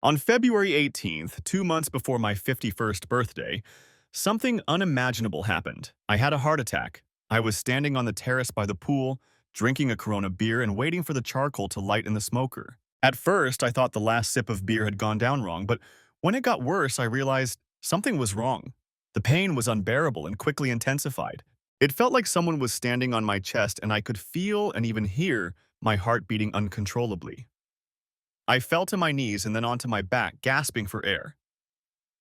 On February 18th, 2 months before my 51st birthday, something unimaginable happened. I had a heart attack. I was standing on the terrace by the pool, drinking a Corona beer and waiting for the charcoal to light in the smoker. At first, I thought the last sip of beer had gone down wrong, but when it got worse, I realized something was wrong. The pain was unbearable and quickly intensified. It felt like someone was standing on my chest and I could feel and even hear my heart beating uncontrollably. I fell to my knees and then onto my back, gasping for air.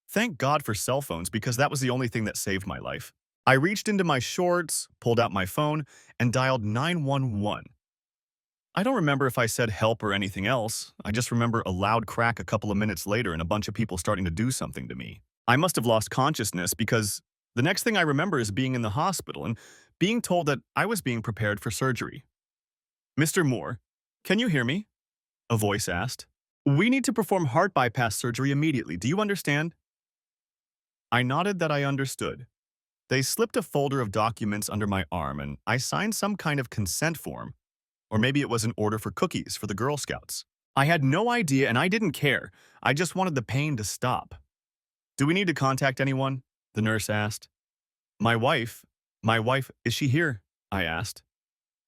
Thank God for cell phones because that was the only thing that saved my life. I reached into my shorts, pulled out my phone, and dialed 911. I don't remember if I said help or anything else. I just remember a loud crack a couple of minutes later and a bunch of people starting to do something to me. I must have lost consciousness because the next thing I remember is being in the hospital and being told that I was being prepared for surgery. Mr. Moore, can you hear me? A voice asked. We need to perform heart bypass surgery immediately. Do you understand? I nodded that I understood. They slipped a folder of documents under my arm and I signed some kind of consent form. Or maybe it was an order for cookies for the Girl Scouts. I had no idea and I didn't care. I just wanted the pain to stop. Do we need to contact anyone? The nurse asked. My wife, is she here? I asked.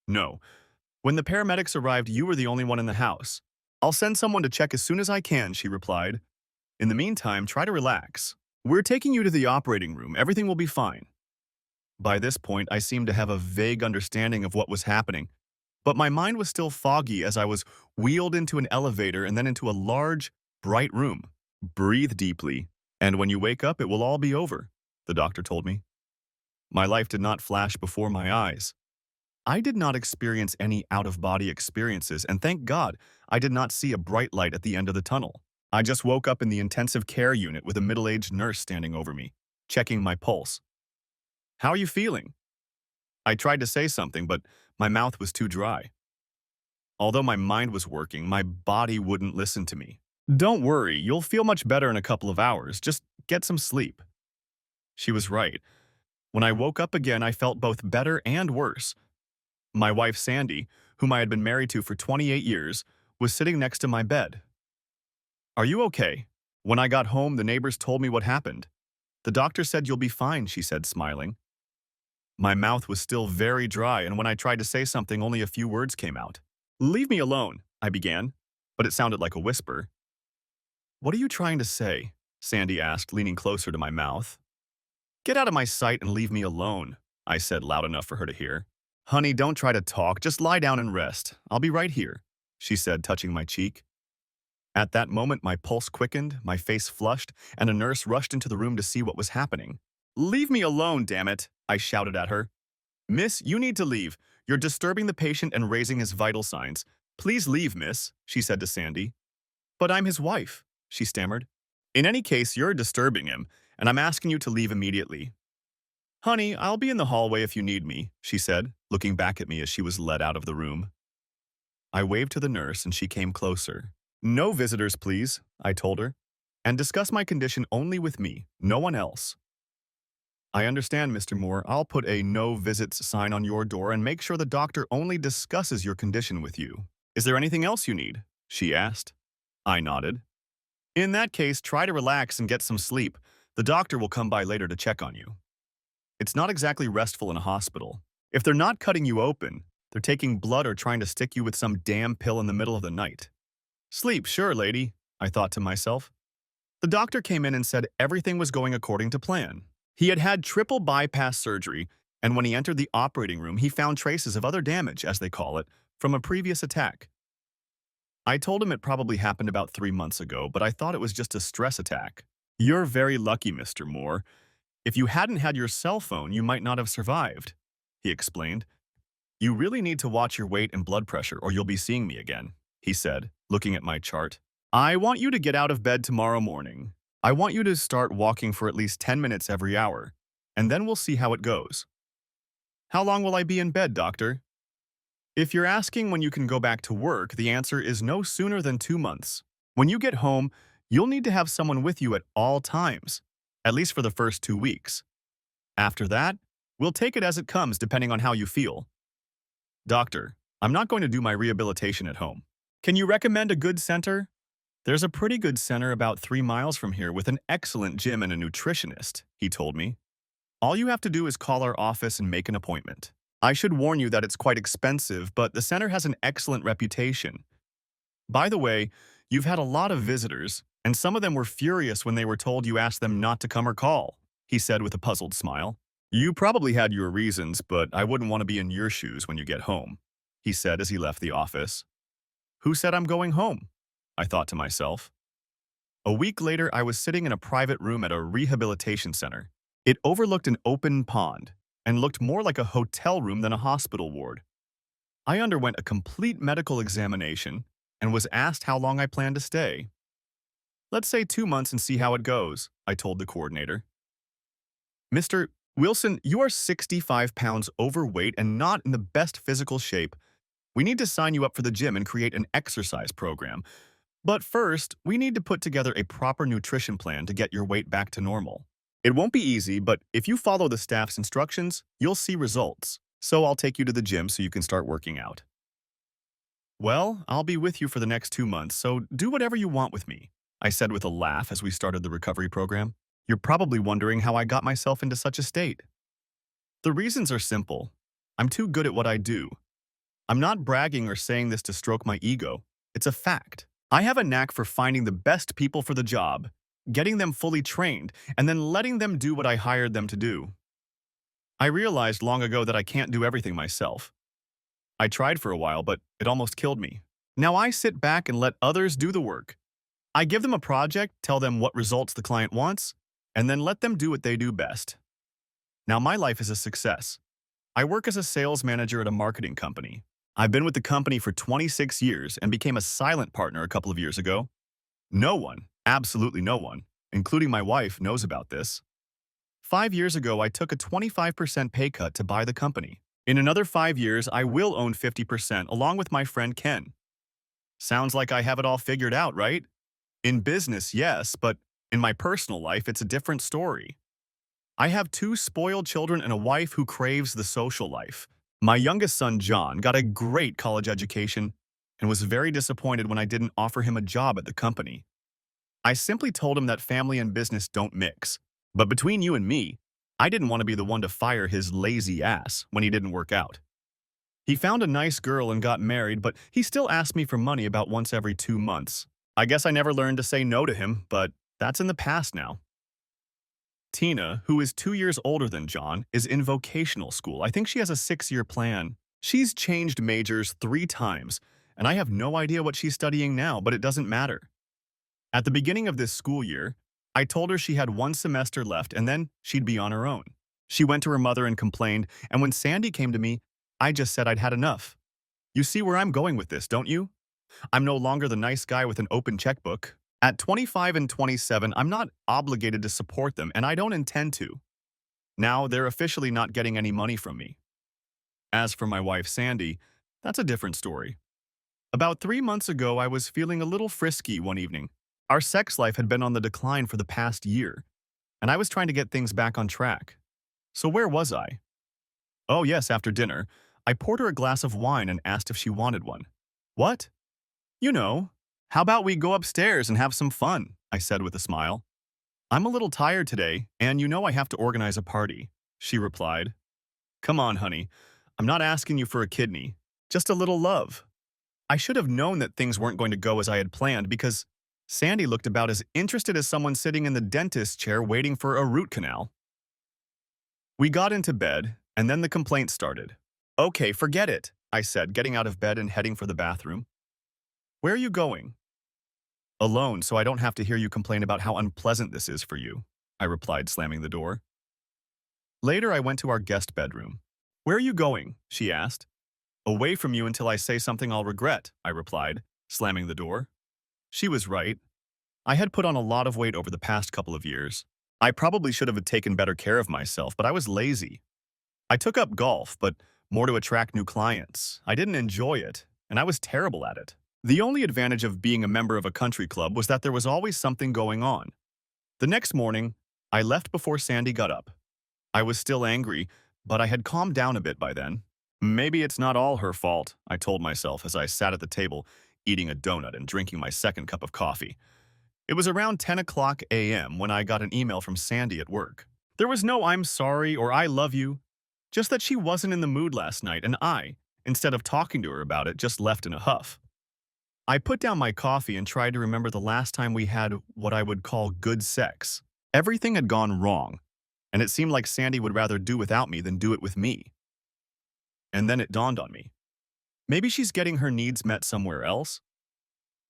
No. When the paramedics arrived, you were the only one in the house. I'll send someone to check as soon as I can, she replied. In the meantime, try to relax. We're taking you to the operating room. Everything will be fine. By this point, I seemed to have a vague understanding of what was happening, but my mind was still foggy as I was wheeled into an elevator and then into a large, bright room. Breathe deeply, and when you wake up, it will all be over, the doctor told me. My life did not flash before my eyes. I did not experience any out-of-body experiences, and thank God I did not see a bright light at the end of the tunnel. I just woke up in the intensive care unit with a middle-aged nurse standing over me, checking my pulse. How are you feeling? I tried to say something, but my mouth was too dry. Although my mind was working, my body wouldn't listen to me. Don't worry, you'll feel much better in a couple of hours. Just get some sleep. She was right. When I woke up again, I felt both better and worse. My wife, Sandy, whom I had been married to for 28 years, was sitting next to my bed. Are you okay? When I got home, the neighbors told me what happened. The doctor said you'll be fine, she said, smiling. My mouth was still very dry, and when I tried to say something, only a few words came out. Leave me alone, I began, but it sounded like a whisper. What are you trying to say? Sandy asked, leaning closer to my mouth. Get out of my sight and leave me alone, I said loud enough for her to hear. Honey, don't try to talk, just lie down and rest. I'll be right here, she said, touching my cheek. At that moment, my pulse quickened, my face flushed, and a nurse rushed into the room to see what was happening. Leave me alone, damn it, I shouted at her. Miss, you need to leave. You're disturbing the patient and raising his vital signs. Please leave, miss, she said to Sandy. But I'm his wife, she stammered. In any case, you're disturbing him, and I'm asking you to leave immediately. Honey, I'll be in the hallway if you need me, she said, looking back at me as she was led out of the room. I waved to the nurse and she came closer. No visitors, please, I told her, and discuss my condition only with me, no one else. I understand, Mr. Moore. I'll put a no visits sign on your door and make sure the doctor only discusses your condition with you. Is there anything else you need? She asked. I nodded. In that case, try to relax and get some sleep. The doctor will come by later to check on you. It's not exactly restful in a hospital. If they're not cutting you open, they're taking blood or trying to stick you with some damn pill in the middle of the night. Sleep, sure, lady, I thought to myself. The doctor came in and said everything was going according to plan. He had had triple bypass surgery, and when he entered the operating room, he found traces of other damage, as they call it, from a previous attack. I told him it probably happened about 3 months ago, but I thought it was just a stress attack. You're very lucky, Mr. Moore. If you hadn't had your cell phone, you might not have survived, he explained. You really need to watch your weight and blood pressure or you'll be seeing me again, he said, looking at my chart. I want you to get out of bed tomorrow morning. I want you to start walking for at least 10 minutes every hour, and then we'll see how it goes. How long will I be in bed, doctor? If you're asking when you can go back to work, the answer is no sooner than 2 months. When you get home, you'll need to have someone with you at all times, at least for the first 2 weeks. After that, we'll take it as it comes depending on how you feel. Doctor, I'm not going to do my rehabilitation at home. Can you recommend a good center? There's a pretty good center about 3 miles from here with an excellent gym and a nutritionist, he told me. All you have to do is call our office and make an appointment. I should warn you that it's quite expensive, but the center has an excellent reputation. By the way, you've had a lot of visitors, and some of them were furious when they were told you asked them not to come or call, he said with a puzzled smile. You probably had your reasons, but I wouldn't want to be in your shoes when you get home, he said as he left the office. Who said I'm going home? I thought to myself. A week later, I was sitting in a private room at a rehabilitation center. It overlooked an open pond and looked more like a hotel room than a hospital ward. I underwent a complete medical examination and was asked how long I planned to stay. Let's say 2 months and see how it goes, I told the coordinator. Mr. Wilson, you are 65 pounds overweight and not in the best physical shape. We need to sign you up for the gym and create an exercise program. But first, we need to put together a proper nutrition plan to get your weight back to normal. It won't be easy, but if you follow the staff's instructions, you'll see results. So I'll take you to the gym so you can start working out. Well, I'll be with you for the next 2 months, so do whatever you want with me, I said with a laugh as we started the recovery program. You're probably wondering how I got myself into such a state. The reasons are simple. I'm too good at what I do. I'm not bragging or saying this to stroke my ego. It's a fact. I have a knack for finding the best people for the job, getting them fully trained, and then letting them do what I hired them to do. I realized long ago that I can't do everything myself. I tried for a while, but it almost killed me. Now I sit back and let others do the work. I give them a project, tell them what results the client wants, and then let them do what they do best. Now my life is a success. I work as a sales manager at a marketing company. I've been with the company for 26 years and became a silent partner a couple of years ago. No one, absolutely no one, including my wife, knows about this. 5 years ago, I took a 25% pay cut to buy the company. In another 5 years, I will own 50% along with my friend Ken. Sounds like I have it all figured out, right? In business, yes, but in my personal life, it's a different story. I have 2 spoiled children and a wife who craves the social life. My youngest son, John, got a great college education and was very disappointed when I didn't offer him a job at the company. I simply told him that family and business don't mix. But between you and me, I didn't want to be the one to fire his lazy ass when he didn't work out. He found a nice girl and got married, but he still asked me for money about once every 2 months. I guess I never learned to say no to him, but that's in the past now. Tina, who is 2 years older than John, is in vocational school. I think she has a 6-year plan. She's changed majors 3 times, and I have no idea what she's studying now, but it doesn't matter. At the beginning of this school year, I told her she had 1 semester left and then she'd be on her own. She went to her mother and complained, and when Sandy came to me, I just said I'd had enough. You see where I'm going with this, don't you? I'm no longer the nice guy with an open checkbook. At 25 and 27, I'm not obligated to support them, and I don't intend to. Now, they're officially not getting any money from me. As for my wife, Sandy, that's a different story. About 3 months ago, I was feeling a little frisky one evening. Our sex life had been on the decline for the past year, and I was trying to get things back on track. So where was I? Oh yes, after dinner, I poured her a glass of wine and asked if she wanted one. What? You know, how about we go upstairs and have some fun, I said with a smile. I'm a little tired today, and you know I have to organize a party, she replied. Come on, honey. I'm not asking you for a kidney, just a little love. I should have known that things weren't going to go as I had planned because Sandy looked about as interested as someone sitting in the dentist's chair waiting for a root canal. We got into bed, and then the complaint started. Okay, forget it, I said, getting out of bed and heading for the bathroom. Where are you going? Alone, so I don't have to hear you complain about how unpleasant this is for you, I replied, slamming the door. Later, I went to our guest bedroom. Where are you going? She asked. Away from you until I say something I'll regret, I replied, slamming the door. She was right. I had put on a lot of weight over the past couple of years. I probably should have taken better care of myself, but I was lazy. I took up golf, but more to attract new clients. I didn't enjoy it, and I was terrible at it. The only advantage of being a member of a country club was that there was always something going on. The next morning, I left before Sandy got up. I was still angry, but I had calmed down a bit by then. Maybe it's not all her fault, I told myself as I sat at the table, eating a donut and drinking my second cup of coffee. It was around 10 o'clock a.m. when I got an email from Sandy at work. There was no "I'm sorry" or "I love you," just that she wasn't in the mood last night, and I, instead of talking to her about it, just left in a huff. I put down my coffee and tried to remember the last time we had what I would call good sex. Everything had gone wrong, and it seemed like Sandy would rather do without me than do it with me. And then it dawned on me. Maybe she's getting her needs met somewhere else?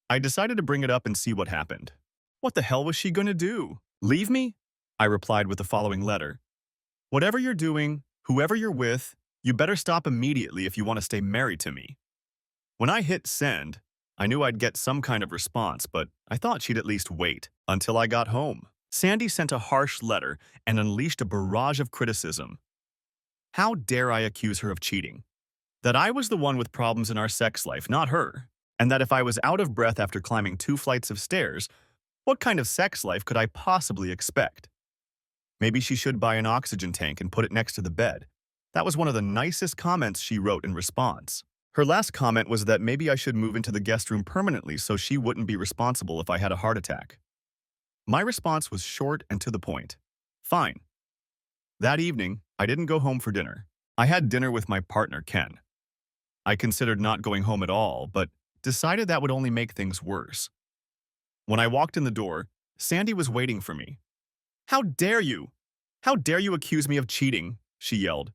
I decided to bring it up and see what happened. What the hell was she gonna do? Leave me? I replied with the following letter. Whatever you're doing, whoever you're with, you better stop immediately if you want to stay married to me. When I hit send, I knew I'd get some kind of response, but I thought she'd at least wait until I got home. Sandy sent a harsh letter and unleashed a barrage of criticism. How dare I accuse her of cheating? That I was the one with problems in our sex life, not her. And that if I was out of breath after climbing 2 flights of stairs, what kind of sex life could I possibly expect? Maybe she should buy an oxygen tank and put it next to the bed. That was one of the nicest comments she wrote in response. Her last comment was that maybe I should move into the guest room permanently so she wouldn't be responsible if I had a heart attack. My response was short and to the point. Fine. That evening, I didn't go home for dinner. I had dinner with my partner, Ken. I considered not going home at all, but decided that would only make things worse. When I walked in the door, Sandy was waiting for me. How dare you? How dare you accuse me of cheating? She yelled.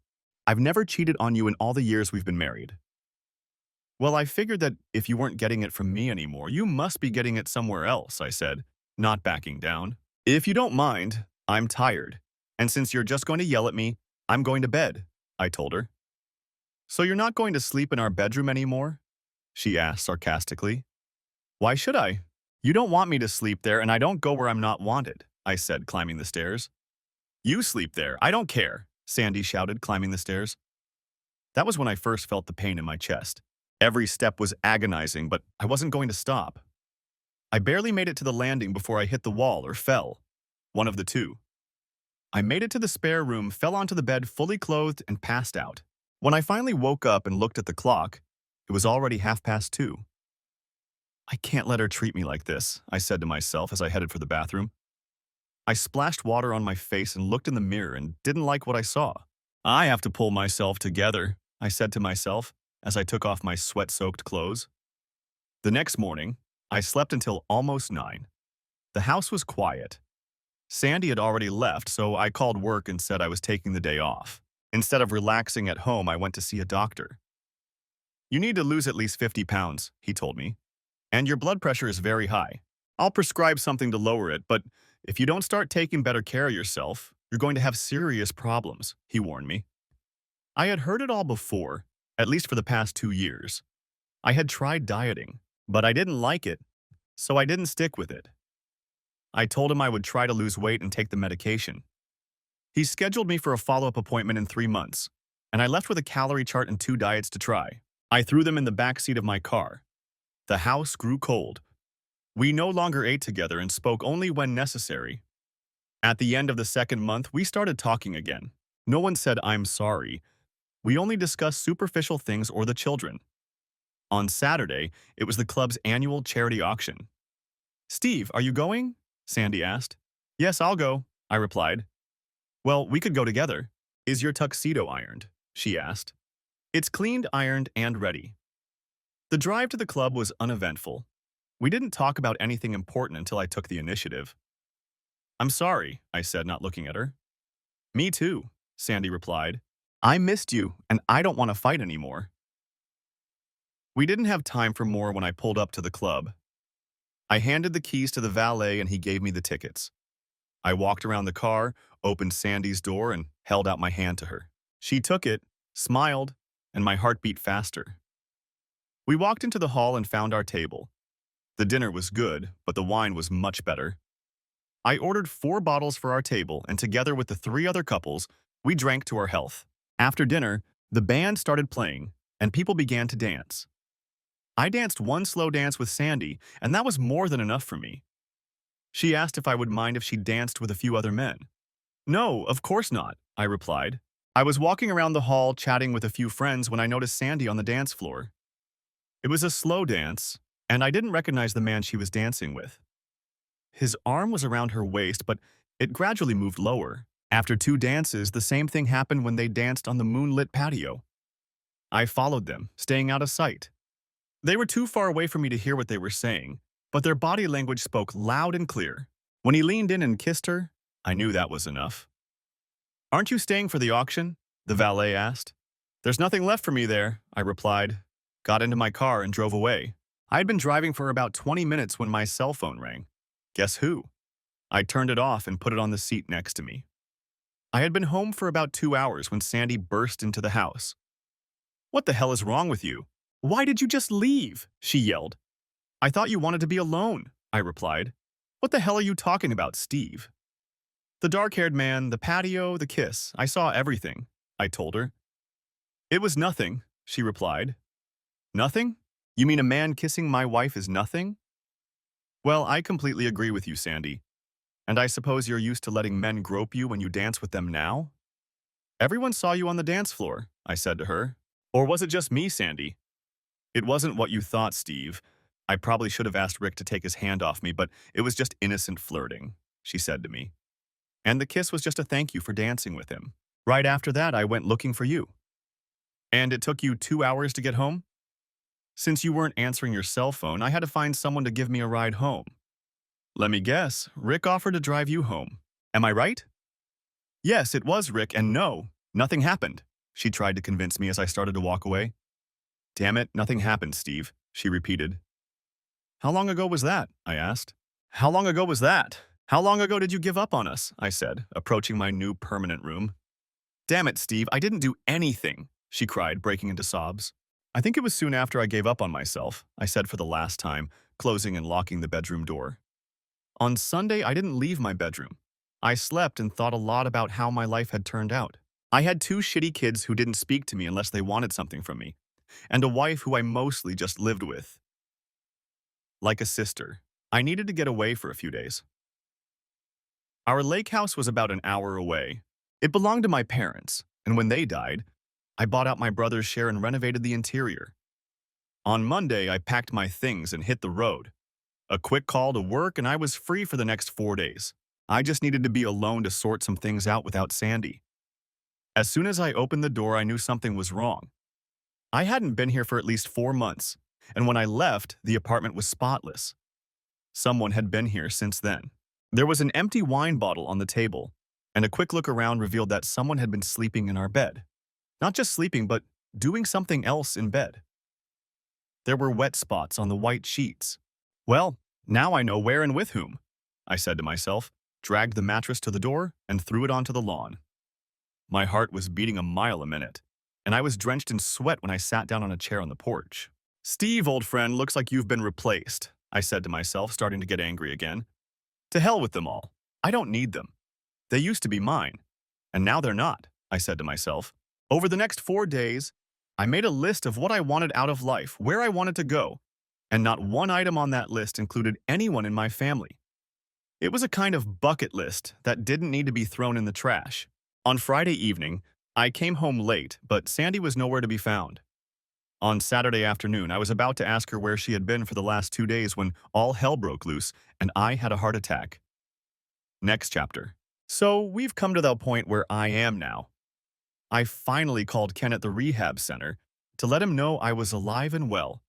I've never cheated on you in all the years we've been married. Well, I figured that if you weren't getting it from me anymore, you must be getting it somewhere else, I said, not backing down. If you don't mind, I'm tired. And since you're just going to yell at me, I'm going to bed, I told her. So you're not going to sleep in our bedroom anymore? She asked sarcastically. Why should I? You don't want me to sleep there, and I don't go where I'm not wanted, I said, climbing the stairs. You sleep there, I don't care, Sandy shouted, climbing the stairs. That was when I first felt the pain in my chest. Every step was agonizing, but I wasn't going to stop. I barely made it to the landing before I hit the wall or fell. One of the two. I made it to the spare room, fell onto the bed fully clothed, and passed out. When I finally woke up and looked at the clock, it was already 2:30. I can't let her treat me like this, I said to myself as I headed for the bathroom. I splashed water on my face and looked in the mirror and didn't like what I saw. I have to pull myself together, I said to myself as I took off my sweat-soaked clothes. The next morning, I slept until almost 9. The house was quiet. Sandy had already left, so I called work and said I was taking the day off. Instead of relaxing at home, I went to see a doctor. You need to lose at least 50 pounds, he told me. And your blood pressure is very high. I'll prescribe something to lower it, but if you don't start taking better care of yourself, you're going to have serious problems, he warned me. I had heard it all before, at least for the past 2 years. I had tried dieting, but I didn't like it, so I didn't stick with it. I told him I would try to lose weight and take the medication. He scheduled me for a follow-up appointment in 3 months, and I left with a calorie chart and 2 diets to try. I threw them in the back seat of my car. The house grew cold. We no longer ate together and spoke only when necessary. At the end of the 2nd month, we started talking again. No one said I'm sorry. We only discussed superficial things or the children. On Saturday, it was the club's annual charity auction. Steve, are you going? Sandy asked. Yes, I'll go, I replied. Well, we could go together. Is your tuxedo ironed? She asked. It's cleaned, ironed, and ready. The drive to the club was uneventful. We didn't talk about anything important until I took the initiative. I'm sorry, I said, not looking at her. Me too, Sandy replied. I missed you, and I don't want to fight anymore. We didn't have time for more when I pulled up to the club. I handed the keys to the valet and he gave me the tickets. I walked around the car, opened Sandy's door, and held out my hand to her. She took it, smiled, and my heart beat faster. We walked into the hall and found our table. The dinner was good, but the wine was much better. I ordered 4 bottles for our table, and together with the 3 other couples, we drank to our health. After dinner, the band started playing, and people began to dance. I danced one slow dance with Sandy, and that was more than enough for me. She asked if I would mind if she danced with a few other men. No, of course not, I replied. I was walking around the hall chatting with a few friends when I noticed Sandy on the dance floor. It was a slow dance, and I didn't recognize the man she was dancing with. His arm was around her waist, but it gradually moved lower. After 2 dances, the same thing happened when they danced on the moonlit patio. I followed them, staying out of sight. They were too far away for me to hear what they were saying, but their body language spoke loud and clear. When he leaned in and kissed her, I knew that was enough. "Aren't you staying for the auction?" the valet asked. "There's nothing left for me there," I replied, got into my car and drove away. I had been driving for about 20 minutes when my cell phone rang. Guess who? I turned it off and put it on the seat next to me. I had been home for about 2 hours when Sandy burst into the house. "What the hell is wrong with you? Why did you just leave?" she yelled. "I thought you wanted to be alone," I replied. "What the hell are you talking about, Steve?" "The dark-haired man, the patio, the kiss. I saw everything," I told her. "It was nothing," she replied. "Nothing? You mean a man kissing my wife is nothing?" "Well, I completely agree with you, Sandy. And I suppose you're used to letting men grope you when you dance with them now?" "Everyone saw you on the dance floor," I said to her. "Or was it just me, Sandy?" "It wasn't what you thought, Steve. I probably should have asked Rick to take his hand off me, but it was just innocent flirting," she said to me. "And the kiss was just a thank you for dancing with him. Right after that, I went looking for you." "And it took you 2 hours to get home?" "Since you weren't answering your cell phone, I had to find someone to give me a ride home." "Let me guess, Rick offered to drive you home. Am I right?" "Yes, it was Rick, and no, nothing happened," she tried to convince me as I started to walk away. "Damn it, nothing happened, Steve," she repeated. "How long ago was that?" I asked. "How long ago was that? How long ago did you give up on us?" I said, approaching my new permanent room. "Damn it, Steve, I didn't do anything," she cried, breaking into sobs. "I think it was soon after I gave up on myself," I said for the last time, closing and locking the bedroom door. On Sunday, I didn't leave my bedroom. I slept and thought a lot about how my life had turned out. I had 2 shitty kids who didn't speak to me unless they wanted something from me, and a wife who I mostly just lived with. Like a sister, I needed to get away for a few days. Our lake house was about an hour away. It belonged to my parents, and when they died, I bought out my brother's share and renovated the interior. On Monday, I packed my things and hit the road. A quick call to work, and I was free for the next 4 days. I just needed to be alone to sort some things out without Sandy. As soon as I opened the door, I knew something was wrong. I hadn't been here for at least 4 months, and when I left, the apartment was spotless. Someone had been here since then. There was an empty wine bottle on the table, and a quick look around revealed that someone had been sleeping in our bed. Not just sleeping, but doing something else in bed. There were wet spots on the white sheets. "Well, now I know where and with whom," I said to myself, dragged the mattress to the door, and threw it onto the lawn. My heart was beating a mile a minute, and I was drenched in sweat when I sat down on a chair on the porch. "Steve, old friend, looks like you've been replaced," I said to myself, starting to get angry again. "To hell with them all. I don't need them. They used to be mine, and now they're not," I said to myself. Over the next 4 days, I made a list of what I wanted out of life, where I wanted to go, and not one item on that list included anyone in my family. It was a kind of bucket list that didn't need to be thrown in the trash. On Friday evening, I came home late, but Sandy was nowhere to be found. On Saturday afternoon, I was about to ask her where she had been for the last 2 days when all hell broke loose and I had a heart attack. Next chapter. So we've come to the point where I am now. I finally called Ken at the rehab center to let him know I was alive and well.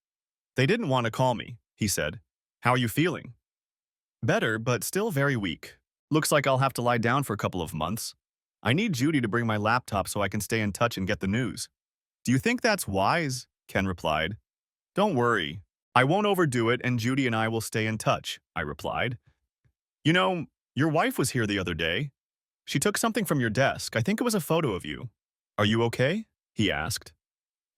"They didn't want to call me," he said. "How are you feeling?" "Better, but still very weak. Looks like I'll have to lie down for a couple of months. I need Judy to bring my laptop so I can stay in touch and get the news." "Do you think that's wise?" Ken replied. "Don't worry. I won't overdo it, and Judy and I will stay in touch," I replied. "You know, your wife was here the other day. She took something from your desk. I think it was a photo of you. Are you okay?" he asked.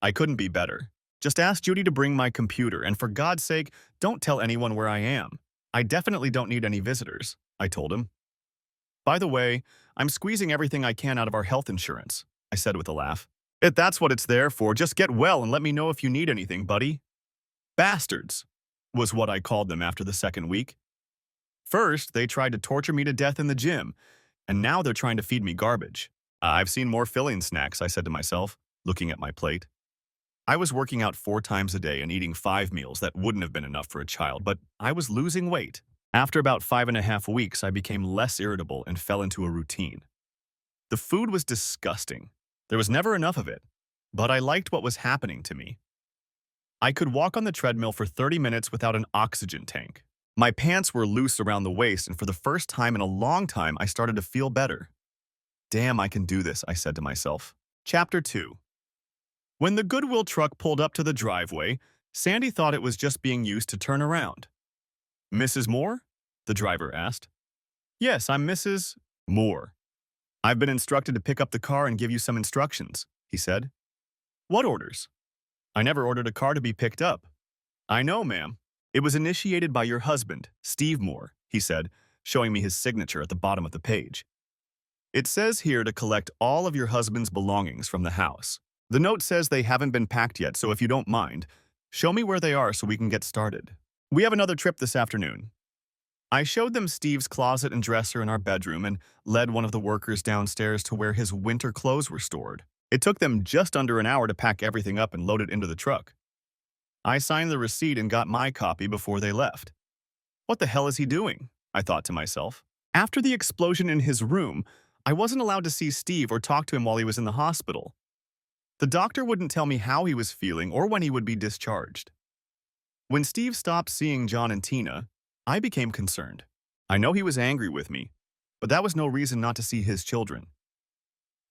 I couldn't be better. "Just ask Judy to bring my computer, and for God's sake, don't tell anyone where I am. I definitely don't need any visitors," I told him. "By the way, I'm squeezing everything I can out of our health insurance," I said with a laugh. "If that's what it's there for, just get well and let me know if you need anything, buddy." Bastards, was what I called them after the second week. First, they tried to torture me to death in the gym, and now they're trying to feed me garbage. "I've seen more filling snacks," I said to myself, looking at my plate. I was working out 4 times a day and eating 5 meals that wouldn't have been enough for a child, but I was losing weight. After about 5.5 weeks, I became less irritable and fell into a routine. The food was disgusting. There was never enough of it, but I liked what was happening to me. I could walk on the treadmill for 30 minutes without an oxygen tank. My pants were loose around the waist, and for the first time in a long time, I started to feel better. Damn, I can do this, I said to myself. Chapter 2. When the Goodwill truck pulled up to the driveway, Sandy thought it was just being used to turn around. Mrs. Moore? The driver asked. Yes, I'm Mrs. Moore. I've been instructed to pick up the car and give you some instructions, he said. What orders? I never ordered a car to be picked up. I know, ma'am. It was initiated by your husband, Steve Moore, he said, showing me his signature at the bottom of the page. It says here to collect all of your husband's belongings from the house. The note says they haven't been packed yet, so if you don't mind, show me where they are so we can get started. We have another trip this afternoon. I showed them Steve's closet and dresser in our bedroom and led one of the workers downstairs to where his winter clothes were stored. It took them just under an hour to pack everything up and load it into the truck. I signed the receipt and got my copy before they left. What the hell is he doing? I thought to myself. After the explosion in his room, I wasn't allowed to see Steve or talk to him while he was in the hospital. The doctor wouldn't tell me how he was feeling or when he would be discharged. When Steve stopped seeing John and Tina, I became concerned. I know he was angry with me, but that was no reason not to see his children.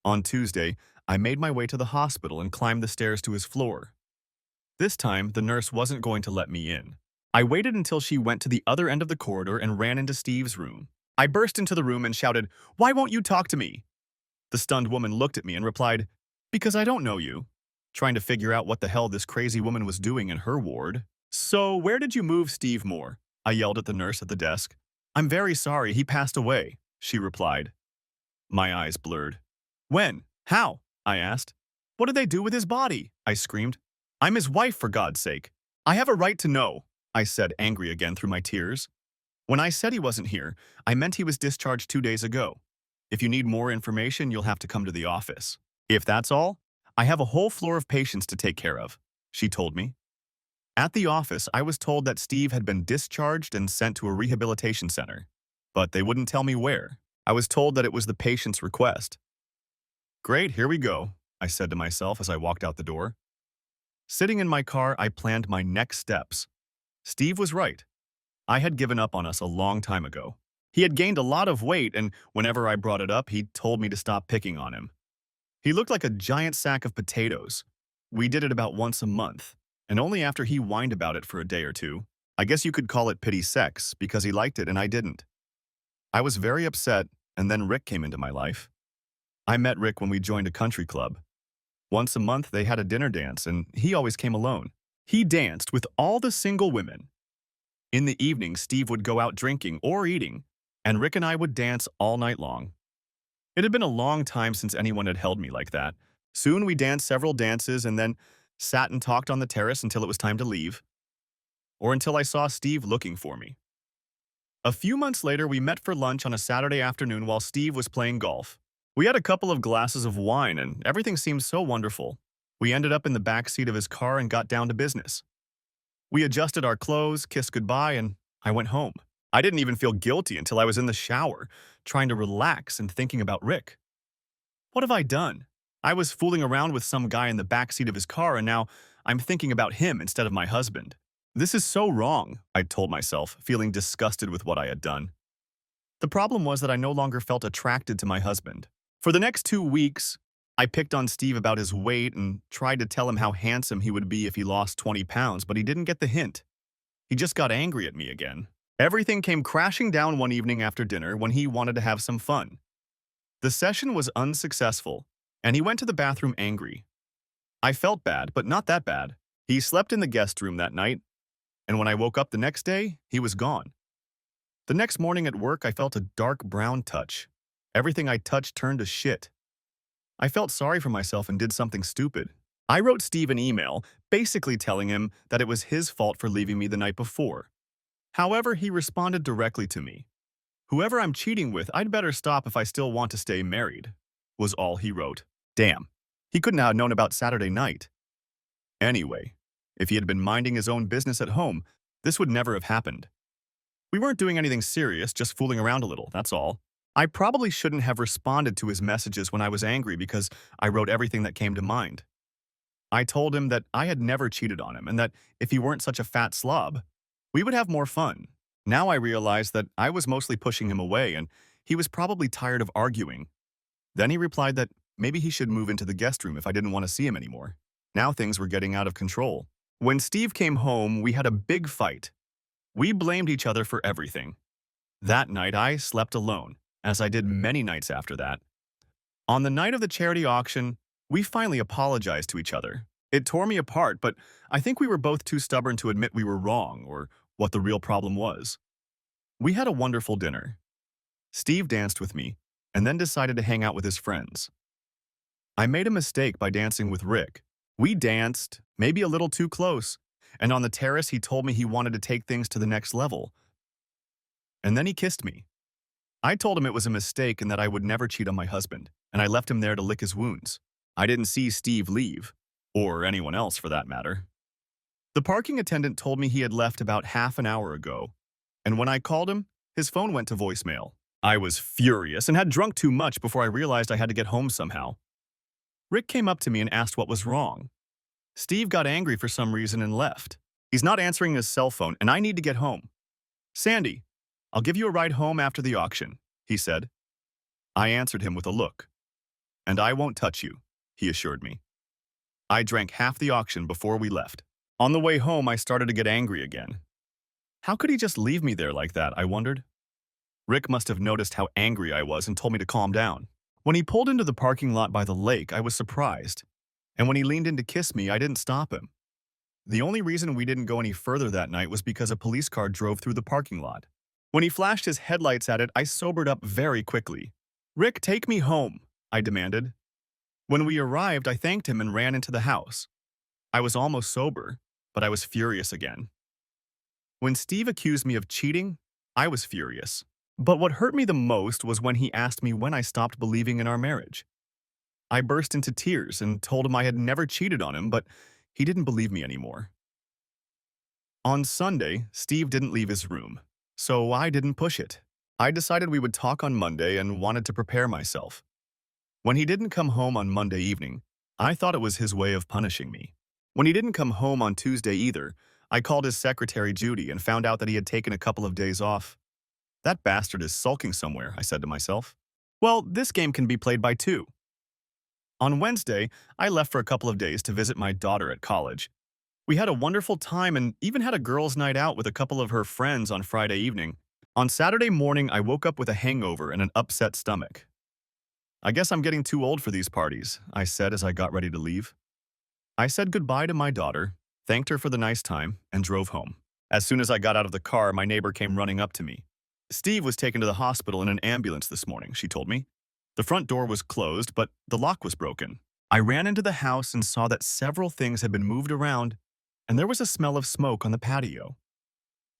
On Tuesday, I made my way to the hospital and climbed the stairs to his floor. This time, the nurse wasn't going to let me in. I waited until she went to the other end of the corridor and ran into Steve's room. I burst into the room and shouted, "Why won't you talk to me?" The stunned woman looked at me and replied, "Because I don't know you," trying to figure out what the hell this crazy woman was doing in her ward. "So, where did you move Steve Moore?" I yelled at the nurse at the desk. "I'm very sorry, he passed away," she replied. My eyes blurred. "When? How?" I asked. "What did they do with his body?" I screamed. "I'm his wife, for God's sake. I have a right to know," I said, angry again through my tears. When I said he wasn't here, I meant he was discharged 2 days ago. If you need more information, you'll have to come to the office. If that's all, I have a whole floor of patients to take care of, she told me. At the office, I was told that Steve had been discharged and sent to a rehabilitation center, but they wouldn't tell me where. I was told that it was the patient's request. Great, here we go, I said to myself as I walked out the door. Sitting in my car, I planned my next steps. Steve was right. I had given up on us a long time ago. He had gained a lot of weight, and whenever I brought it up, he told me to stop picking on him. He looked like a giant sack of potatoes. We did it about once a month, and only after he whined about it for a day or two. I guess you could call it pity sex, because he liked it and I didn't. I was very upset, and then Rick came into my life. I met Rick when we joined a country club. Once a month, they had a dinner dance, and he always came alone. He danced with all the single women. In the evening, Steve would go out drinking or eating, and Rick and I would dance all night long. It had been a long time since anyone had held me like that. Soon we danced several dances and then sat and talked on the terrace until it was time to leave, or until I saw Steve looking for me. A few months later, we met for lunch on a Saturday afternoon while Steve was playing golf. We had a couple of glasses of wine, and everything seemed so wonderful. We ended up in the back seat of his car and got down to business. We adjusted our clothes, kissed goodbye, and I went home. I didn't even feel guilty until I was in the shower, trying to relax and thinking about Rick. What have I done? I was fooling around with some guy in the back seat of his car, and now I'm thinking about him instead of my husband. This is so wrong, I told myself, feeling disgusted with what I had done. The problem was that I no longer felt attracted to my husband. For the next 2 weeks, I picked on Steve about his weight and tried to tell him how handsome he would be if he lost 20 pounds, but he didn't get the hint. He just got angry at me again. Everything came crashing down one evening after dinner when he wanted to have some fun. The session was unsuccessful, and he went to the bathroom angry. I felt bad, but not that bad. He slept in the guest room that night, and when I woke up the next day, he was gone. The next morning at work, I felt a dark brown touch. Everything I touched turned to shit. I felt sorry for myself and did something stupid. I wrote Steve an email, basically telling him that it was his fault for leaving me the night before. However, he responded directly to me. "Whoever I'm cheating with, I'd better stop if I still want to stay married," was all he wrote. Damn, he couldn't have known about Saturday night. Anyway, if he had been minding his own business at home, this would never have happened. We weren't doing anything serious, just fooling around a little, that's all. I probably shouldn't have responded to his messages when I was angry because I wrote everything that came to mind. I told him that I had never cheated on him and that if he weren't such a fat slob, we would have more fun. Now I realized that I was mostly pushing him away and he was probably tired of arguing. Then he replied that maybe he should move into the guest room if I didn't want to see him anymore. Now things were getting out of control. When Steve came home, we had a big fight. We blamed each other for everything. That night, I slept alone, as I did many nights after that. On the night of the charity auction, we finally apologized to each other. It tore me apart, but I think we were both too stubborn to admit we were wrong or what the real problem was. We had a wonderful dinner. Steve danced with me and then decided to hang out with his friends. I made a mistake by dancing with Rick. We danced, maybe a little too close, and on the terrace he told me he wanted to take things to the next level. And then he kissed me. I told him it was a mistake and that I would never cheat on my husband, and I left him there to lick his wounds. I didn't see Steve leave, or anyone else for that matter. The parking attendant told me he had left about half an hour ago, and when I called him, his phone went to voicemail. I was furious and had drunk too much before I realized I had to get home somehow. Rick came up to me and asked what was wrong. Steve got angry for some reason and left. He's not answering his cell phone, and I need to get home. Sandy, I'll give you a ride home after the auction, he said. I answered him with a look. And I won't touch you, he assured me. I drank half the auction before we left. On the way home, I started to get angry again. How could he just leave me there like that, I wondered. Rick must have noticed how angry I was and told me to calm down. When he pulled into the parking lot by the lake, I was surprised. And when he leaned in to kiss me, I didn't stop him. The only reason we didn't go any further that night was because a police car drove through the parking lot. When he flashed his headlights at it, I sobered up very quickly. Rick, take me home, I demanded. When we arrived, I thanked him and ran into the house. I was almost sober, but I was furious again. When Steve accused me of cheating, I was furious. But what hurt me the most was when he asked me when I stopped believing in our marriage. I burst into tears and told him I had never cheated on him, but he didn't believe me anymore. On Sunday, Steve didn't leave his room, so I didn't push it. I decided we would talk on Monday and wanted to prepare myself. When he didn't come home on Monday evening, I thought it was his way of punishing me. When he didn't come home on Tuesday either, I called his secretary Judy and found out that he had taken a couple of days off. That bastard is sulking somewhere, I said to myself. Well, this game can be played by two. On Wednesday, I left for a couple of days to visit my daughter at college. We had a wonderful time and even had a girls' night out with a couple of her friends on Friday evening. On Saturday morning, I woke up with a hangover and an upset stomach. I guess I'm getting too old for these parties, I said as I got ready to leave. I said goodbye to my daughter, thanked her for the nice time, and drove home. As soon as I got out of the car, my neighbor came running up to me. Steve was taken to the hospital in an ambulance this morning, she told me. The front door was closed, but the lock was broken. I ran into the house and saw that several things had been moved around, and there was a smell of smoke on the patio.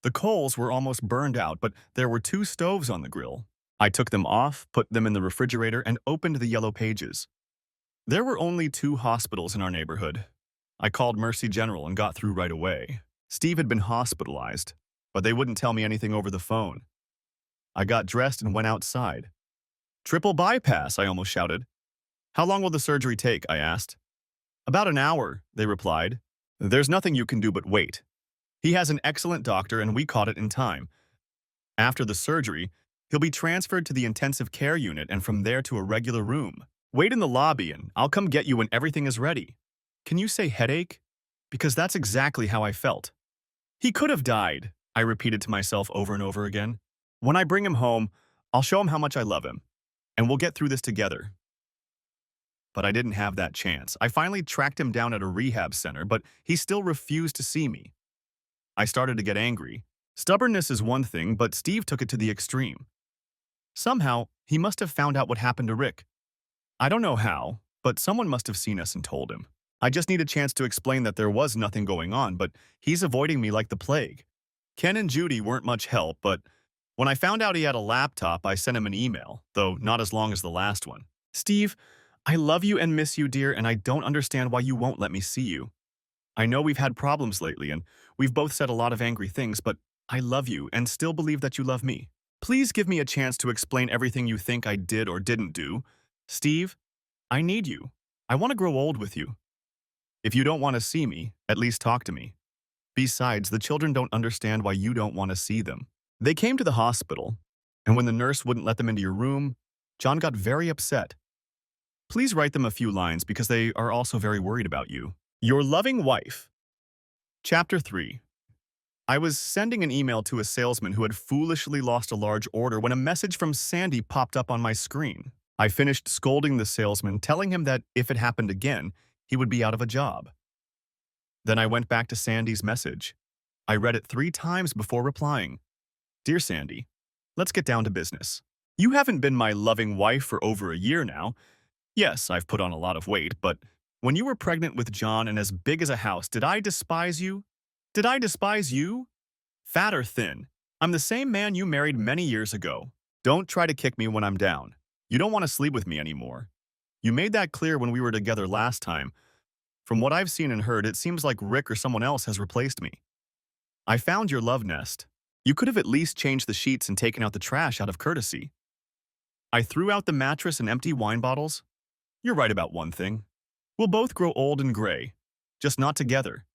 The coals were almost burned out, but there were 2 stoves on the grill. I took them off, put them in the refrigerator, and opened the yellow pages. There were only 2 hospitals in our neighborhood. I called Mercy General and got through right away. Steve had been hospitalized, but they wouldn't tell me anything over the phone. I got dressed and went outside. Triple bypass, I almost shouted. How long will the surgery take, I asked. About an hour, they replied. There's nothing you can do but wait. He has an excellent doctor and we caught it in time. After the surgery, he'll be transferred to the intensive care unit and from there to a regular room. Wait in the lobby and I'll come get you when everything is ready. Can you say headache? Because that's exactly how I felt. He could have died, I repeated to myself over and over again. When I bring him home, I'll show him how much I love him, and we'll get through this together. But I didn't have that chance. I finally tracked him down at a rehab center, but he still refused to see me. I started to get angry. Stubbornness is one thing, but Steve took it to the extreme. Somehow, he must have found out what happened to Rick. I don't know how, but someone must have seen us and told him. I just need a chance to explain that there was nothing going on, but he's avoiding me like the plague. Ken and Judy weren't much help, but when I found out he had a laptop, I sent him an email, though not as long as the last one. Steve, I love you and miss you, dear, and I don't understand why you won't let me see you. I know we've had problems lately, and we've both said a lot of angry things, but I love you and still believe that you love me. Please give me a chance to explain everything you think I did or didn't do. Steve, I need you. I want to grow old with you. If you don't want to see me, at least talk to me. Besides, the children don't understand why you don't want to see them. They came to the hospital, and when the nurse wouldn't let them into your room, John got very upset. Please write them a few lines because they are also very worried about you. Your loving wife. Chapter 3. I was sending an email to a salesman who had foolishly lost a large order when a message from Sandy popped up on my screen. I finished scolding the salesman, telling him that if it happened again, he would be out of a job. Then I went back to Sandy's message. I read it 3 times before replying. Dear Sandy, let's get down to business. You haven't been my loving wife for over a year now. Yes, I've put on a lot of weight, but when you were pregnant with John and as big as a house, did I despise you? Did I despise you? Fat or thin? I'm the same man you married many years ago. Don't try to kick me when I'm down. You don't want to sleep with me anymore. You made that clear when we were together last time. From what I've seen and heard, it seems like Rick or someone else has replaced me. I found your love nest. You could have at least changed the sheets and taken out the trash out of courtesy. I threw out the mattress and empty wine bottles. You're right about one thing. We'll both grow old and gray, just not together.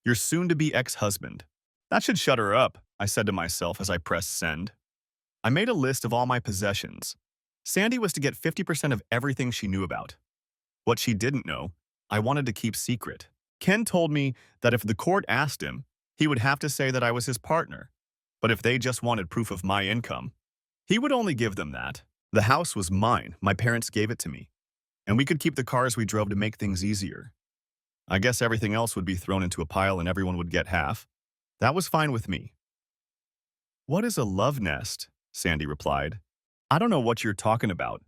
Your soon-to-be ex-husband. That should shut her up, I said to myself as I pressed send. I made a list of all my possessions. Sandy was to get 50% of everything she knew about. What she didn't know, I wanted to keep secret. Ken told me that if the court asked him, he would have to say that I was his partner. But if they just wanted proof of my income, he would only give them that. The house was mine. My parents gave it to me. And we could keep the cars we drove to make things easier. I guess everything else would be thrown into a pile and everyone would get half. That was fine with me. What is a love nest? Sandy replied. I don't know what you're talking about.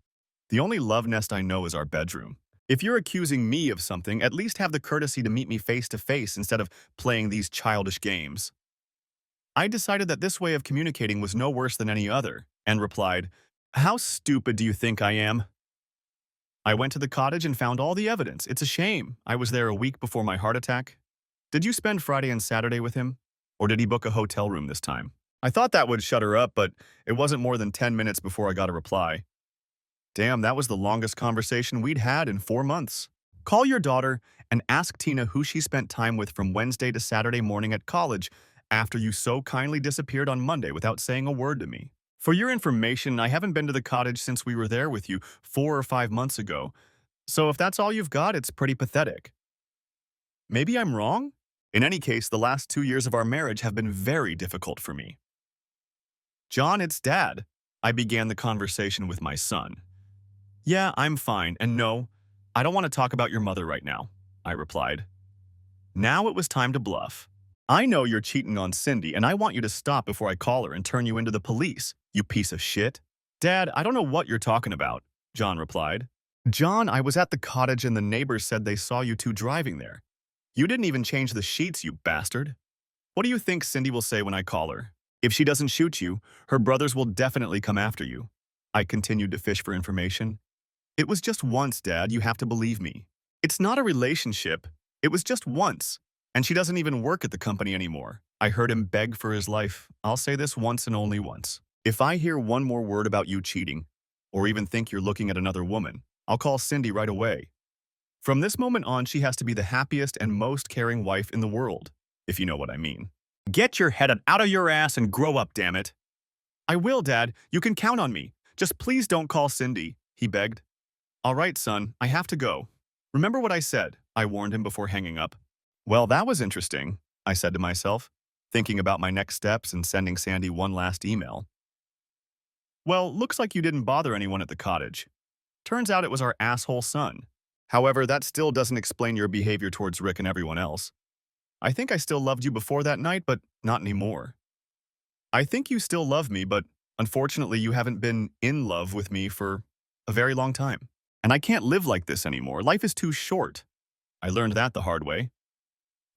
The only love nest I know is our bedroom. If you're accusing me of something, at least have the courtesy to meet me face to face instead of playing these childish games. I decided that this way of communicating was no worse than any other, and replied, How stupid do you think I am? I went to the cottage and found all the evidence. It's a shame. I was there a week before my heart attack. Did you spend Friday and Saturday with him? Or did he book a hotel room this time? I thought that would shut her up, but it wasn't more than 10 minutes before I got a reply. Damn, that was the longest conversation we'd had in 4 months. Call your daughter and ask Tina who she spent time with from Wednesday to Saturday morning at college after you so kindly disappeared on Monday without saying a word to me. For your information, I haven't been to the cottage since we were there with you 4 or 5 months ago. So if that's all you've got, it's pretty pathetic. Maybe I'm wrong? In any case, the last 2 years of our marriage have been very difficult for me. John, it's Dad. I began the conversation with my son. Yeah, I'm fine, and no, I don't want to talk about your mother right now, I replied. Now it was time to bluff. I know you're cheating on Cindy, and I want you to stop before I call her and turn you into the police, you piece of shit. Dad, I don't know what you're talking about, John replied. John, I was at the cottage and the neighbors said they saw you two driving there. You didn't even change the sheets, you bastard. What do you think Cindy will say when I call her? If she doesn't shoot you, her brothers will definitely come after you. I continued to fish for information. It was just once, Dad, you have to believe me. It's not a relationship. It was just once. And she doesn't even work at the company anymore. I heard him beg for his life. I'll say this once and only once. If I hear one more word about you cheating, or even think you're looking at another woman, I'll call Cindy right away. From this moment on, she has to be the happiest and most caring wife in the world, if you know what I mean. Get your head out of your ass and grow up, damn it. I will, Dad. You can count on me. Just please don't call Cindy, he begged. All right, son, I have to go. Remember what I said, I warned him before hanging up. Well, that was interesting, I said to myself, thinking about my next steps and sending Sandy one last email. Well, looks like you didn't bother anyone at the cottage. Turns out it was our asshole son. However, that still doesn't explain your behavior towards Rick and everyone else. I think I still loved you before that night, but not anymore. I think you still love me, but unfortunately you haven't been in love with me for a very long time. And I can't live like this anymore. Life is too short. I learned that the hard way.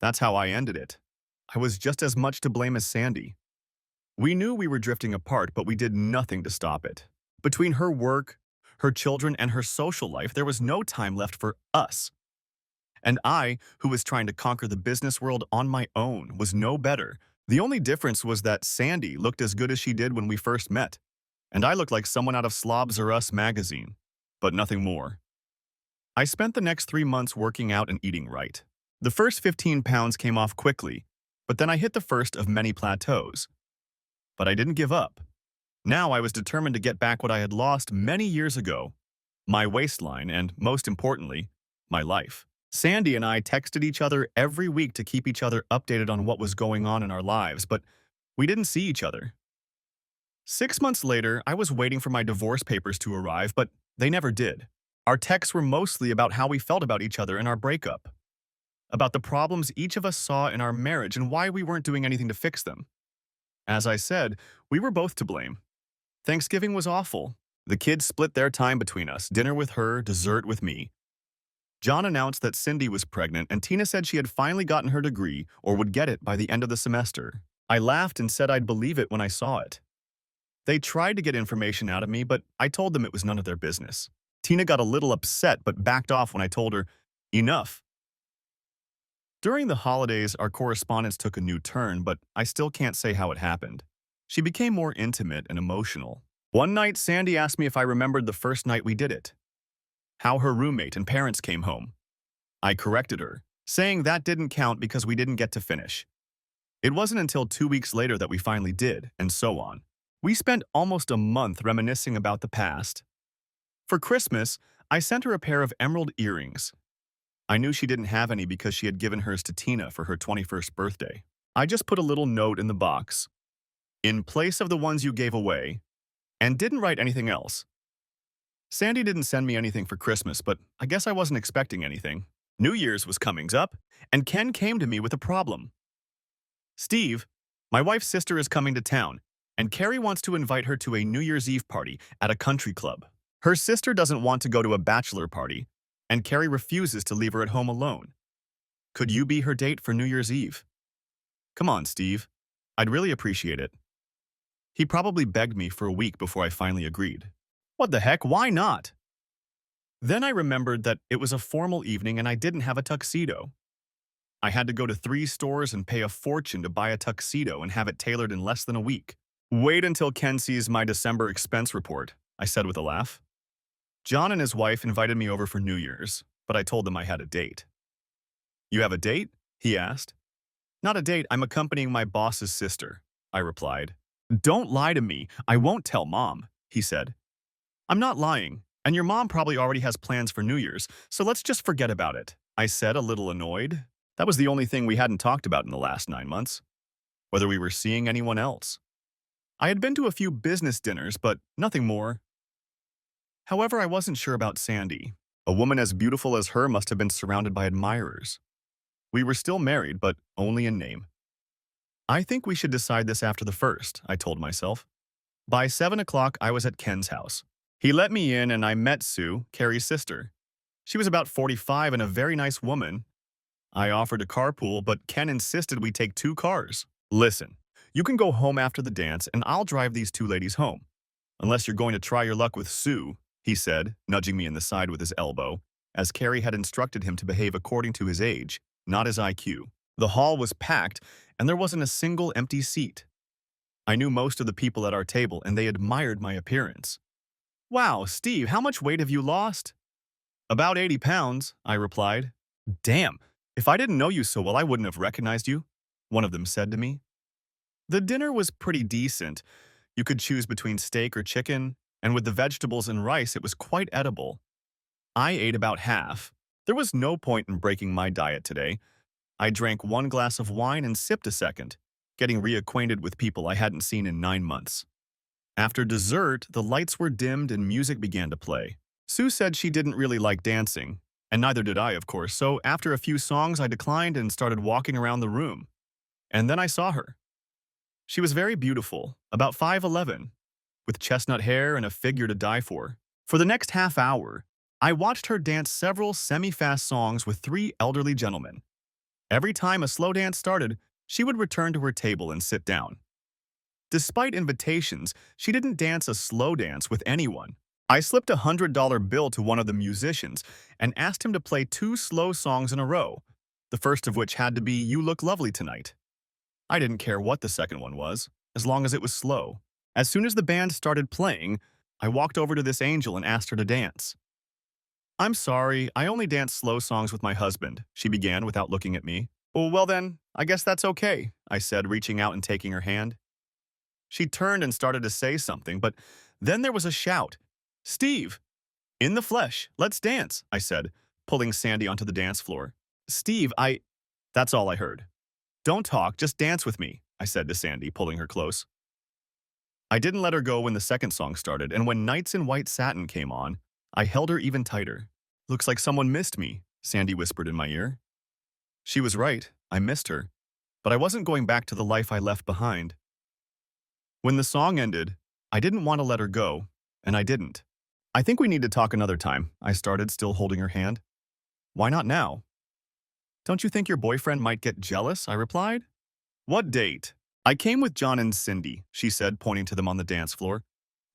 That's how I ended it. I was just as much to blame as Sandy. We knew we were drifting apart, but we did nothing to stop it. Between her work, her children, and her social life, there was no time left for us. And I, who was trying to conquer the business world on my own, was no better. The only difference was that Sandy looked as good as she did when we first met, and I looked like someone out of Slobs or Us magazine, but nothing more. I spent the next 3 months working out and eating right. The first 15 pounds came off quickly, but then I hit the first of many plateaus. But I didn't give up. Now I was determined to get back what I had lost many years ago, my waistline and, most importantly, my life. Sandy and I texted each other every week to keep each other updated on what was going on in our lives, but we didn't see each other. 6 months later, I was waiting for my divorce papers to arrive, but they never did. Our texts were mostly about how we felt about each other in our breakup, about the problems each of us saw in our marriage and why we weren't doing anything to fix them. As I said, we were both to blame. Thanksgiving was awful. The kids split their time between us, dinner with her, dessert with me. John announced that Cindy was pregnant, and Tina said she had finally gotten her degree or would get it by the end of the semester. I laughed and said I'd believe it when I saw it. They tried to get information out of me, but I told them it was none of their business. Tina got a little upset but backed off when I told her, enough. During the holidays, our correspondence took a new turn, but I still can't say how it happened. She became more intimate and emotional. One night, Sandy asked me if I remembered the first night we did it, how her roommate and parents came home. I corrected her, saying that didn't count because we didn't get to finish. It wasn't until 2 weeks later that we finally did, and so on. We spent almost a month reminiscing about the past. For Christmas, I sent her a pair of emerald earrings. I knew she didn't have any because she had given hers to Tina for her 21st birthday. I just put a little note in the box, in place of the ones you gave away, and didn't write anything else. Sandy didn't send me anything for Christmas, but I guess I wasn't expecting anything. New Year's was coming up, and Ken came to me with a problem. Steve, my wife's sister is coming to town, and Carrie wants to invite her to a New Year's Eve party at a country club. Her sister doesn't want to go to a bachelor party, and Carrie refuses to leave her at home alone. Could you be her date for New Year's Eve? Come on, Steve. I'd really appreciate it. He probably begged me for a week before I finally agreed. What the heck, why not? Then I remembered that it was a formal evening and I didn't have a tuxedo. I had to go to 3 stores and pay a fortune to buy a tuxedo and have it tailored in less than a week. Wait until Ken sees my December expense report, I said with a laugh. John and his wife invited me over for New Year's, but I told them I had a date. You have a date? He asked. Not a date, I'm accompanying my boss's sister, I replied. Don't lie to me, I won't tell Mom, he said. I'm not lying, and your mom probably already has plans for New Year's, so let's just forget about it, I said, a little annoyed. That was the only thing we hadn't talked about in the last 9 months, whether we were seeing anyone else. I had been to a few business dinners, but nothing more. However, I wasn't sure about Sandy. A woman as beautiful as her must have been surrounded by admirers. We were still married, but only in name. I think we should decide this after the first, I told myself. By 7 o'clock, I was at Ken's house. He let me in and I met Sue, Carrie's sister. She was about 45 and a very nice woman. I offered a carpool, but Ken insisted we take 2 cars. Listen, you can go home after the dance and I'll drive these 2 ladies home. Unless you're going to try your luck with Sue, he said, nudging me in the side with his elbow, as Carrie had instructed him to behave according to his age, not his IQ. The hall was packed and there wasn't a single empty seat. I knew most of the people at our table and they admired my appearance. Wow, Steve, how much weight have you lost? About 80 pounds, I replied. Damn, if I didn't know you so well, I wouldn't have recognized you, one of them said to me. The dinner was pretty decent. You could choose between steak or chicken, and with the vegetables and rice, it was quite edible. I ate about half. There was no point in breaking my diet today. I drank 1 glass of wine and sipped a second, getting reacquainted with people I hadn't seen in 9 months. After dessert, the lights were dimmed and music began to play. Sue said she didn't really like dancing, and neither did I, of course, so after a few songs I declined and started walking around the room. And then I saw her. She was very beautiful, about 5'11", with chestnut hair and a figure to die for. For the next half hour, I watched her dance several semi-fast songs with 3 elderly gentlemen. Every time a slow dance started, she would return to her table and sit down. Despite invitations, she didn't dance a slow dance with anyone. I slipped $100 bill to one of the musicians and asked him to play two slow songs in a row, the first of which had to be You Look Lovely Tonight. I didn't care what the second one was, as long as it was slow. As soon as the band started playing, I walked over to this angel and asked her to dance. I'm sorry, I only dance slow songs with my husband, she began without looking at me. Oh, well then, I guess that's okay, I said, reaching out and taking her hand. She turned and started to say something, but then there was a shout. Steve! In the flesh, let's dance, I said, pulling Sandy onto the dance floor. Steve, That's all I heard. Don't talk, just dance with me, I said to Sandy, pulling her close. I didn't let her go when the second song started, and when Nights in White Satin came on, I held her even tighter. Looks like someone missed me, Sandy whispered in my ear. She was right, I missed her, but I wasn't going back to the life I left behind. When the song ended, I didn't want to let her go, and I didn't. I think we need to talk another time, I started, still holding her hand. Why not now? Don't you think your boyfriend might get jealous? I replied. What date? I came with John and Cindy, she said, pointing to them on the dance floor,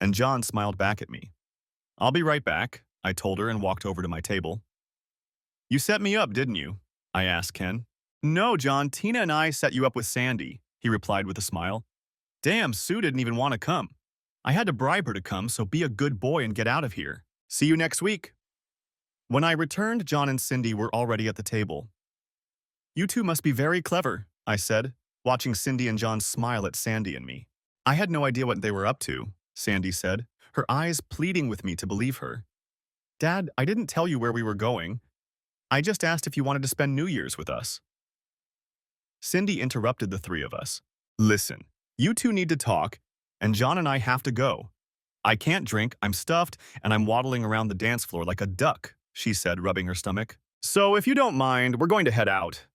and John smiled back at me. I'll be right back, I told her and walked over to my table. You set me up, didn't you? I asked Ken. No, John, Tina and I set you up with Sandy, he replied with a smile. Damn, Sue didn't even want to come. I had to bribe her to come, so be a good boy and get out of here. See you next week. When I returned, John and Cindy were already at the table. You two must be very clever, I said, watching Cindy and John smile at Sandy and me. I had no idea what they were up to, Sandy said, her eyes pleading with me to believe her. Dad, I didn't tell you where we were going. I just asked if you wanted to spend New Year's with us. Cindy interrupted the three of us. Listen, you two need to talk, and John and I have to go. I can't drink, I'm stuffed, and I'm waddling around the dance floor like a duck, she said, rubbing her stomach. So if you don't mind, we're going to head out.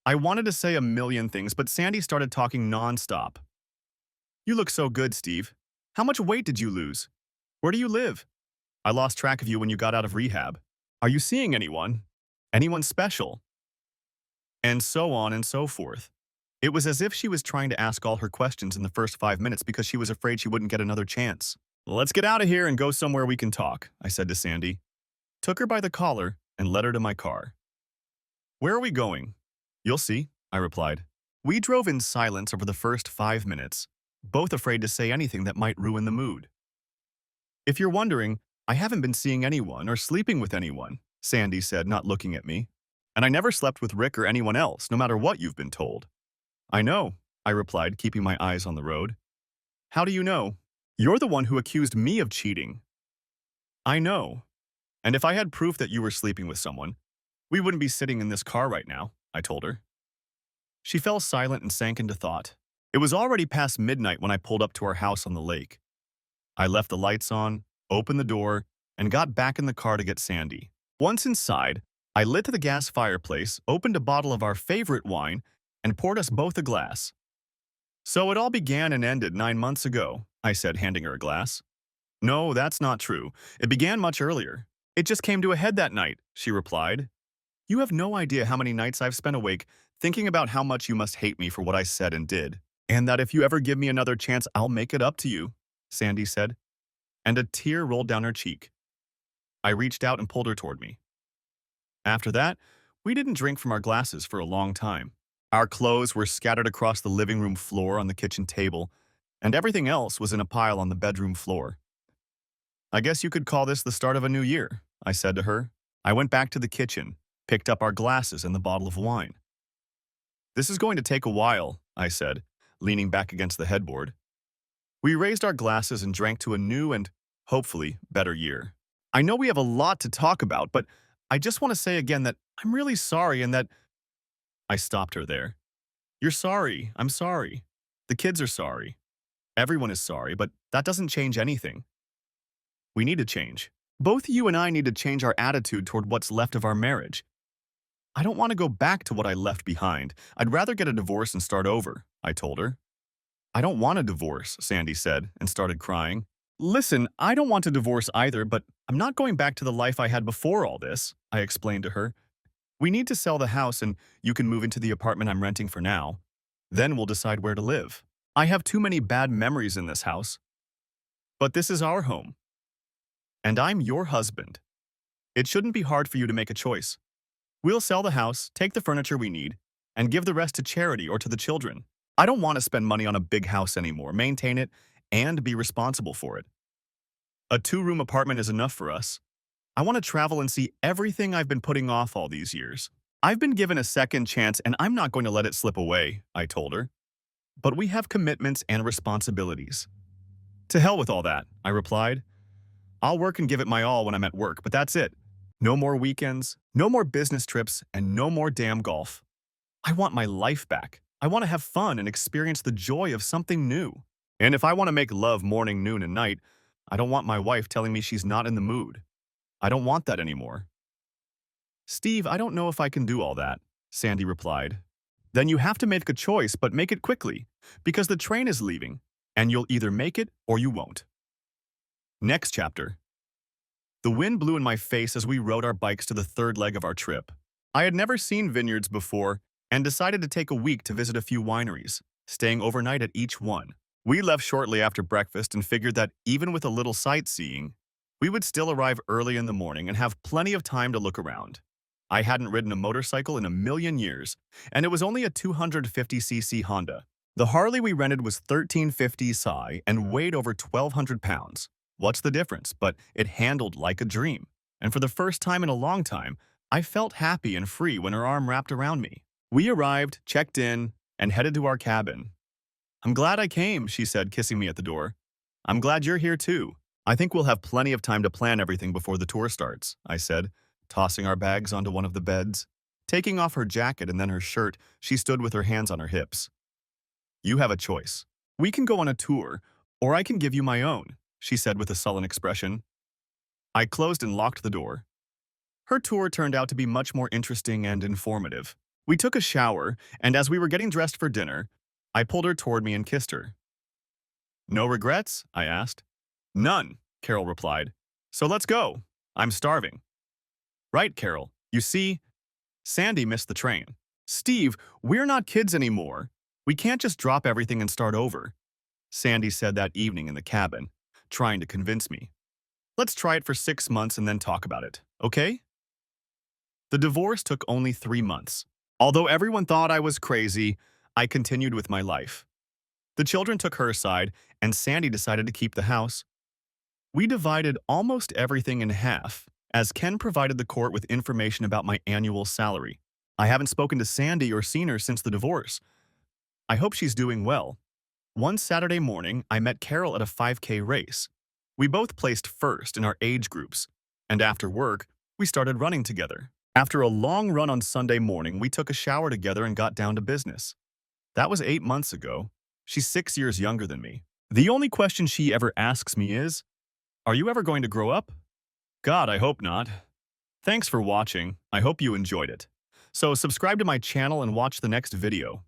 I wanted to say a million things, but Sandy started talking nonstop. You look so good, Steve. How much weight did you lose? Where do you live? I lost track of you when you got out of rehab. Are you seeing anyone? Anyone special? And so on and so forth. It was as if she was trying to ask all her questions in the first 5 minutes because she was afraid she wouldn't get another chance. Let's get out of here and go somewhere we can talk, I said to Sandy. Took her by the collar and led her to my car. Where are we going? You'll see, I replied. We drove in silence over the first 5 minutes, both afraid to say anything that might ruin the mood. If you're wondering, I haven't been seeing anyone or sleeping with anyone, Sandy said, not looking at me. And I never slept with Rick or anyone else, no matter what you've been told. I know, I replied, keeping my eyes on the road. How do you know? You're the one who accused me of cheating. I know. And if I had proof that you were sleeping with someone, we wouldn't be sitting in this car right now, I told her. She fell silent and sank into thought. It was already past midnight when I pulled up to our house on the lake. I left the lights on, opened the door, and got back in the car to get Sandy. Once inside, I lit the gas fireplace, opened a bottle of our favorite wine, and poured us both a glass. So it all began and ended 9 months ago, I said, handing her a glass. No, that's not true. It began much earlier. It just came to a head that night, she replied. You have no idea how many nights I've spent awake thinking about how much you must hate me for what I said and did, and that if you ever give me another chance, I'll make it up to you, Sandy said, and a tear rolled down her cheek. I reached out and pulled her toward me. After that, we didn't drink from our glasses for a long time. Our clothes were scattered across the living room floor on the kitchen table, and everything else was in a pile on the bedroom floor. I guess you could call this the start of a new year, I said to her. I went back to the kitchen, picked up our glasses and the bottle of wine. This is going to take a while, I said, leaning back against the headboard. We raised our glasses and drank to a new and, hopefully, better year. I know we have a lot to talk about, but I just want to say again that I'm really sorry and that... I stopped her there. You're sorry. I'm sorry. The kids are sorry. Everyone is sorry, but that doesn't change anything. We need to change. Both you and I need to change our attitude toward what's left of our marriage. I don't want to go back to what I left behind. I'd rather get a divorce and start over, I told her. I don't want a divorce, Sandy said, and started crying. Listen, I don't want a divorce either, but I'm not going back to the life I had before all this, I explained to her. We need to sell the house and you can move into the apartment I'm renting for now. Then we'll decide where to live. I have too many bad memories in this house. But this is our home. And I'm your husband. It shouldn't be hard for you to make a choice. We'll sell the house, take the furniture we need, and give the rest to charity or to the children. I don't want to spend money on a big house anymore, maintain it, and be responsible for it. A two-room apartment is enough for us. I want to travel and see everything I've been putting off all these years. I've been given a second chance and I'm not going to let it slip away, I told her. But we have commitments and responsibilities. To hell with all that, I replied. I'll work and give it my all when I'm at work, but that's it. No more weekends, no more business trips, and no more damn golf. I want my life back. I want to have fun and experience the joy of something new. And if I want to make love morning, noon, and night, I don't want my wife telling me she's not in the mood. I don't want that anymore. Steve, I don't know if I can do all that, Sandy replied. Then you have to make a choice, but make it quickly, because the train is leaving, and you'll either make it or you won't. Next chapter. The wind blew in my face as we rode our bikes to the third leg of our trip. I had never seen vineyards before and decided to take a week to visit a few wineries, staying overnight at each one. We left shortly after breakfast and figured that even with a little sightseeing, we would still arrive early in the morning and have plenty of time to look around. I hadn't ridden a motorcycle in a million years, and it was only a 250cc Honda. The Harley we rented was 1350 Psi and weighed over 1,200 pounds. What's the difference? But it handled like a dream. And for the first time in a long time, I felt happy and free when her arm wrapped around me. We arrived, checked in, and headed to our cabin. I'm glad I came, she said, kissing me at the door. I'm glad you're here too. I think we'll have plenty of time to plan everything before the tour starts, I said, tossing our bags onto one of the beds. Taking off her jacket and then her shirt, she stood with her hands on her hips. You have a choice. We can go on a tour, or I can give you my own, she said with a sullen expression. I closed and locked the door. Her tour turned out to be much more interesting and informative. We took a shower, and as we were getting dressed for dinner, I pulled her toward me and kissed her. No regrets? I asked. None, Carol replied. So let's go. I'm starving. Right, Carol. You see, Sandy missed the train. Steve, we're not kids anymore. We can't just drop everything and start over, Sandy said that evening in the cabin, trying to convince me. Let's try it for 6 months and then talk about it, okay? The divorce took only 3 months. Although everyone thought I was crazy, I continued with my life. The children took her side, and Sandy decided to keep the house. We divided almost everything in half, as Ken provided the court with information about my annual salary. I haven't spoken to Sandy or seen her since the divorce. I hope she's doing well. One Saturday morning, I met Carol at a 5K race. We both placed first in our age groups, and after work, we started running together. After a long run on Sunday morning, we took a shower together and got down to business. That was 8 months ago. She's 6 years younger than me. The only question she ever asks me is, are you ever going to grow up? God, I hope not. Thanks for watching. I hope you enjoyed it. So subscribe to my channel and watch the next video.